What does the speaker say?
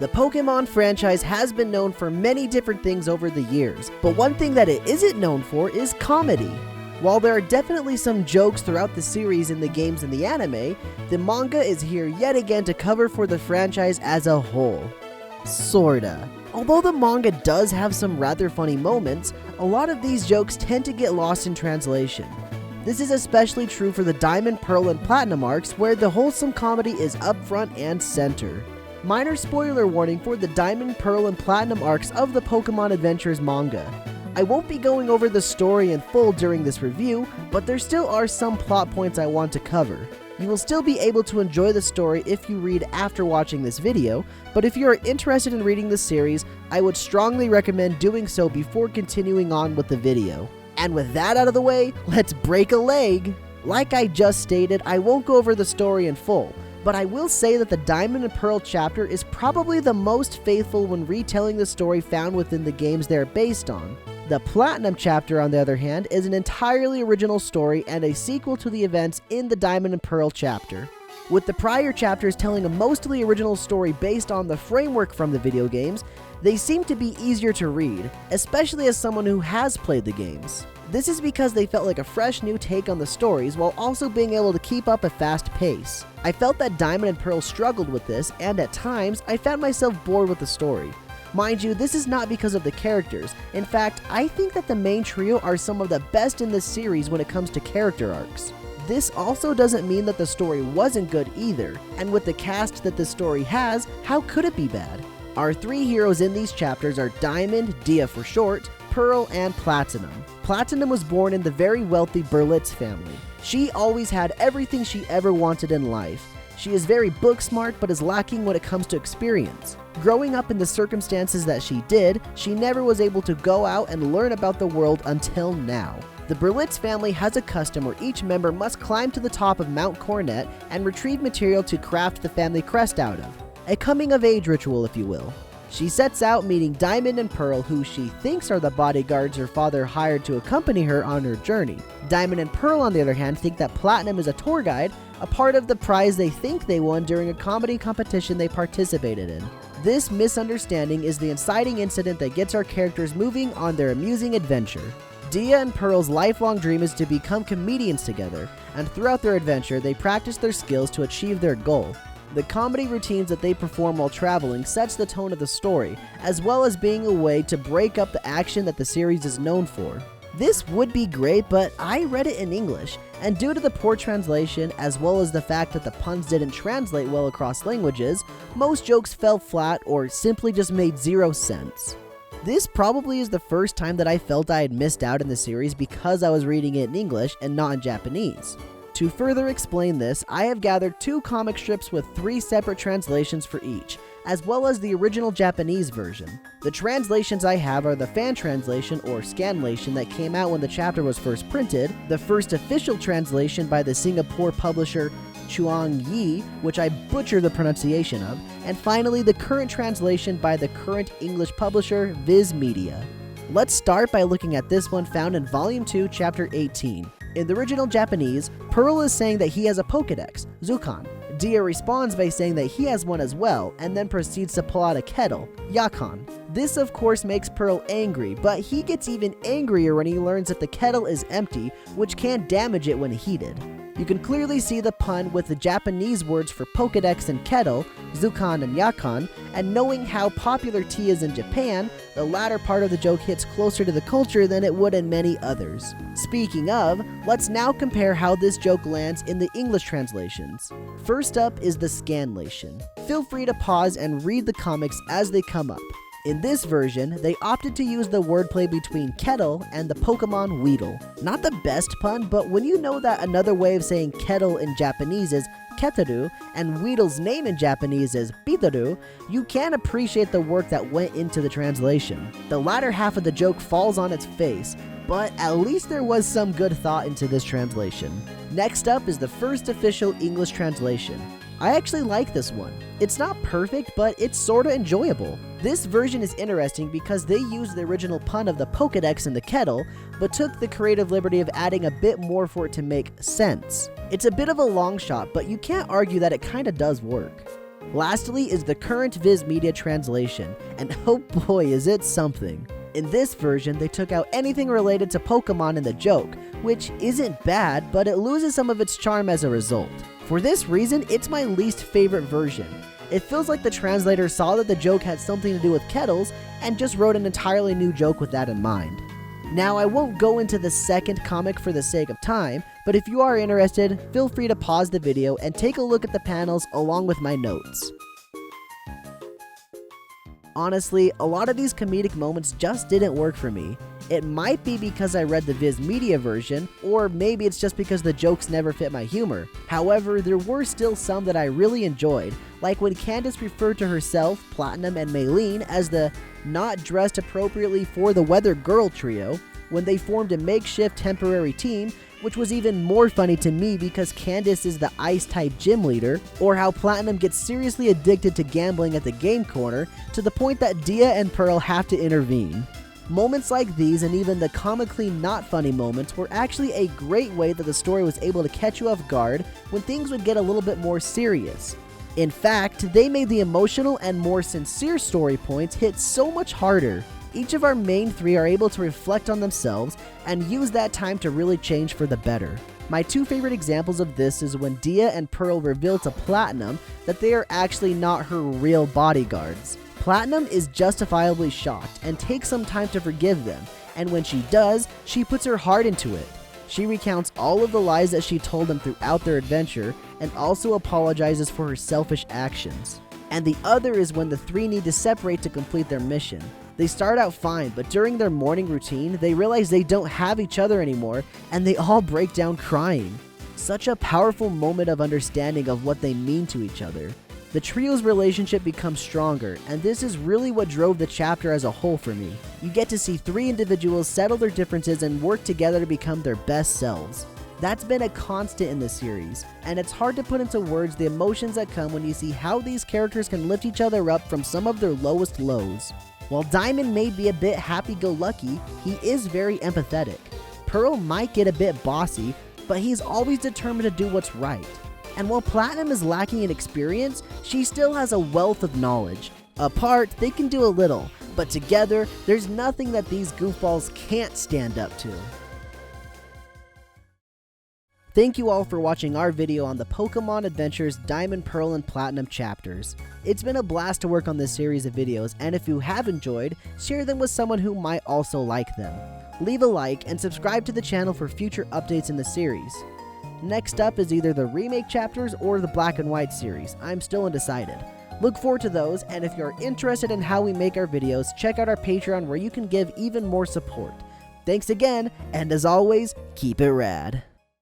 The Pokemon franchise has been known for many different things over the years, but one thing that it isn't known for is comedy. While there are definitely some jokes throughout the series in the games and the anime, the manga is here yet again to cover for the franchise as a whole. Sorta. Although the manga does have some rather funny moments, a lot of these jokes tend to get lost in translation. This is especially true for the Diamond, Pearl, and Platinum arcs, where the wholesome comedy is up front and center. Minor spoiler warning for the Diamond, Pearl, and Platinum arcs of the Pokemon Adventures manga. I won't be going over the story in full during this review, but there still are some plot points I want to cover. You will still be able to enjoy the story if you read after watching this video, but if you are interested in reading the series, I would strongly recommend doing so before continuing on with the video. And with that out of the way, let's break a leg! Like I just stated, I won't go over the story in full, but I will say that the Diamond and Pearl chapter is probably the most faithful when retelling the story found within the games they are based on. The Platinum chapter, on the other hand, is an entirely original story and a sequel to the events in the Diamond and Pearl chapter. With the prior chapters telling a mostly original story based on the framework from the video games, they seem to be easier to read, especially as someone who has played the games. This is because they felt like a fresh new take on the stories while also being able to keep up a fast pace. I felt that Diamond and Pearl struggled with this, and at times, I found myself bored with the story. Mind you, this is not because of the characters. In fact, I think that the main trio are some of the best in this series when it comes to character arcs. This also doesn't mean that the story wasn't good either, and with the cast that this story has, how could it be bad? Our three heroes in these chapters are Diamond, Dia for short, Pearl, and Platinum. Platinum was born in the very wealthy Berlitz family. She always had everything she ever wanted in life. She is very book smart but is lacking when it comes to experience. Growing up in the circumstances that she did, she never was able to go out and learn about the world until now. The Berlitz family has a custom where each member must climb to the top of Mount Coronet and retrieve material to craft the family crest out of. A coming-of-age ritual, if you will. She sets out meeting Diamond and Pearl, who she thinks are the bodyguards her father hired to accompany her on her journey. Diamond and Pearl, on the other hand, think that Platinum is a tour guide, a part of the prize they think they won during a comedy competition they participated in. This misunderstanding is the inciting incident that gets our characters moving on their amusing adventure. Dia and Pearl's lifelong dream is to become comedians together, and throughout their adventure, they practice their skills to achieve their goal. The comedy routines that they perform while traveling sets the tone of the story, as well as being a way to break up the action that the series is known for. This would be great, but I read it in English, and due to the poor translation, as well as the fact that the puns didn't translate well across languages, most jokes fell flat or simply just made zero sense. This probably is the first time that I felt I had missed out in the series because I was reading it in English and not in Japanese. To further explain this, I have gathered 2 comic strips with 3 separate translations for each, as well as the original Japanese version. The translations I have are the fan translation or scanlation that came out when the chapter was first printed, the first official translation by the Singapore publisher Chuang Yi, which I butcher the pronunciation of, and finally the current translation by the current English publisher Viz Media. Let's start by looking at this one found in Volume 2, Chapter 18. In the original Japanese, Pearl is saying that he has a Pokedex, Zukan. Dia responds by saying that he has one as well, and then proceeds to pull out a kettle, Yakan. This of course makes Pearl angry, but he gets even angrier when he learns that the kettle is empty, which can damage it when heated. You can clearly see the pun with the Japanese words for Pokedex and kettle, Zukan and Yakan, and knowing how popular tea is in Japan, the latter part of the joke hits closer to the culture than it would in many others. Speaking of, let's now compare how this joke lands in the English translations. First up is the scanlation. Feel free to pause and read the comics as they come up. In this version, they opted to use the wordplay between kettle and the Pokemon Weedle. Not the best pun, but when you know that another way of saying kettle in Japanese is Ketaru, and Weedle's name in Japanese is Bitaru, you can appreciate the work that went into the translation. The latter half of the joke falls on its face, but at least there was some good thought into this translation. Next up is the first official English translation. I actually like this one. It's not perfect, but it's sorta enjoyable. This version is interesting because they used the original pun of the Pokedex and the kettle, but took the creative liberty of adding a bit more for it to make sense. It's a bit of a long shot, but you can't argue that it kinda does work. Lastly is the current Viz Media translation, and oh boy is it something. In this version, they took out anything related to Pokemon in the joke, which isn't bad, but it loses some of its charm as a result. For this reason, it's my least favorite version. It feels like the translator saw that the joke had something to do with kettles and just wrote an entirely new joke with that in mind. Now, I won't go into the second comic for the sake of time, but if you are interested, feel free to pause the video and take a look at the panels along with my notes. Honestly, a lot of these comedic moments just didn't work for me. It might be because I read the Viz Media version, or maybe it's just because the jokes never fit my humor. However, there were still some that I really enjoyed, like when Candace referred to herself, Platinum, and Maylene as the not dressed appropriately for the weather girl trio, when they formed a makeshift temporary team, which was even more funny to me because Candace is the ice-type gym leader, or how Platinum gets seriously addicted to gambling at the game corner to the point that Dia and Pearl have to intervene. Moments like these, and even the comically not funny moments, were actually a great way that the story was able to catch you off guard when things would get a little bit more serious. In fact, they made the emotional and more sincere story points hit so much harder. Each of our main three are able to reflect on themselves and use that time to really change for the better. My two favorite examples of this is when Dia and Pearl reveal to Platinum that they are actually not her real bodyguards. Platinum is justifiably shocked and takes some time to forgive them, and when she does, she puts her heart into it. She recounts all of the lies that she told them throughout their adventure and also apologizes for her selfish actions. And the other is when the three need to separate to complete their mission. They start out fine, but during their morning routine, they realize they don't have each other anymore, and they all break down crying. Such a powerful moment of understanding of what they mean to each other. The trio's relationship becomes stronger, and this is really what drove the chapter as a whole for me. You get to see three individuals settle their differences and work together to become their best selves. That's been a constant in the series, and it's hard to put into words the emotions that come when you see how these characters can lift each other up from some of their lowest lows. While Diamond may be a bit happy-go-lucky, he is very empathetic. Pearl might get a bit bossy, but he's always determined to do what's right. And while Platinum is lacking in experience, she still has a wealth of knowledge. Apart, they can do a little, but together, there's nothing that these goofballs can't stand up to. Thank you all for watching our video on the Pokemon Adventures Diamond, Pearl, and Platinum chapters. It's been a blast to work on this series of videos, and if you have enjoyed, share them with someone who might also like them. Leave a like and subscribe to the channel for future updates in the series. Next up is either the remake chapters or the Black and White series. I'm still undecided. Look forward to those, and if you're interested in how we make our videos, check out our Patreon where you can give even more support. Thanks again, and as always, keep it rad.